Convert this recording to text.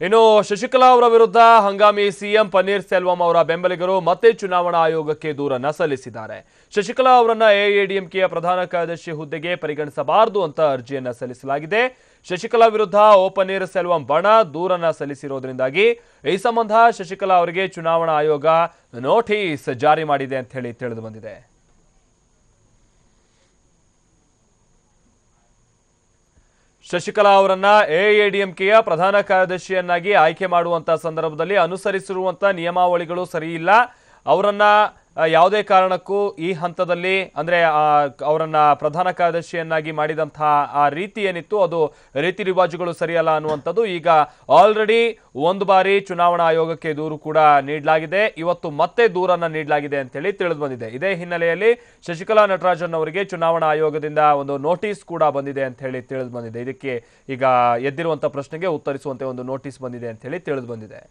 ಇನ್ನು ಶಶಿಕಲಾ ಅವರ ವಿರುದ್ಧ ಹಂಗಾಮಿ ಸಿಎಂ ಪನ್ನೀರ್ ಸೆಲ್ವಂ ಅವರ ಬೆಂಬಲಿಗರು ಮತ್ತೆ ಚುನಾವಣಾ ಆಯೋಗಕ್ಕೆ ದೂರನ್ನ ಸಲ್ಲಿಸಿದ್ದಾರೆ. ಶಶಿಕಲಾ ಅವರನ್ನ ಎಐಎಡಿಎಂಕೆಯ ಪ್ರಧಾನ ಕಾರ್ಯದರ್ಶಿ ಹುದ್ದೆಗೆ ಪರಿಗಣಿಸಬಾರದು ಅಂತ ಅರ್ಜಿಯನ್ನ ಸಲ್ಲಿಸಲಾಗಿದೆ. ಶಶಿಕಲಾ ವಿರುದ್ಧ ಪನ್ನೀರ್ ಸೆಲ್ವಂ ಬಣ ದೂರನ್ನ ಸಲ್ಲಿಸಿರೋದ್ರಿಂದಾಗಿ ಈ ಸಂಬಂಧ ಶಶಿಕಲಾ ಅವರಿಗೆ ಚುನಾವಣಾ ಆಯೋಗ ನೋಟಿಸ್ ಜಾರಿ ಮಾಡಿದೆ ಅಂತ ಹೇಳಿ ತಿಳಿದು ಬಂದಿದೆ. ಶಶಿಕಲಾ ಅವರನ್ನ ಎಐಎಡಿಎಂಕೆಯ ಪ್ರಧಾನ ಕಾರ್ಯದರ್ಶಿಯನ್ನಾಗಿ ಆಯ್ಕೆ ಮಾಡುವಂತ ಸಂದರ್ಭದಲ್ಲಿ ಅನುಸರಿಸಿರುವಂತ ನಿಯಮಾವಳಿಗಳು ಸರಿ ಇಲ್ಲ. ಅವರನ್ನ ಯಾವುದೇ ಕಾರಣಕ್ಕೂ ಈ ಹಂತದಲ್ಲಿ ಅಂದ್ರೆ ಅವರನ್ನ ಪ್ರಧಾನ ಕಾರ್ಯದರ್ಶಿಯನ್ನಾಗಿ ಮಾಡಿದಂತಹ ಆ ರೀತಿ ಏನಿತ್ತು ಅದು ರೀತಿ ರಿವಾಜುಗಳು ಸರಿಯಲ್ಲ ಅನ್ನುವಂಥದ್ದು ಈಗ ಆಲ್ರೆಡಿ ಒಂದು ಬಾರಿ ಚುನಾವಣಾ ಆಯೋಗಕ್ಕೆ ದೂರು ಕೂಡ ನೀಡಲಾಗಿದೆ. ಇವತ್ತು ಮತ್ತೆ ದೂರನ್ನ ನೀಡಲಾಗಿದೆ ಅಂತ ಹೇಳಿ ತಿಳಿದು ಬಂದಿದೆ. ಇದೇ ಹಿನ್ನೆಲೆಯಲ್ಲಿ ಶಶಿಕಲಾ ನಟರಾಜನ್ ಅವರಿಗೆ ಚುನಾವಣಾ ಆಯೋಗದಿಂದ ಒಂದು ನೋಟಿಸ್ ಕೂಡ ಬಂದಿದೆ ಅಂತ ಹೇಳಿ ತಿಳಿದು ಬಂದಿದೆ. ಇದಕ್ಕೆ ಈಗ ಎದ್ದಿರುವಂತಹ ಪ್ರಶ್ನೆಗೆ ಉತ್ತರಿಸುವಂತೆ ಒಂದು ನೋಟಿಸ್ ಬಂದಿದೆ ಅಂತ ಹೇಳಿ ತಿಳಿದು ಬಂದಿದೆ.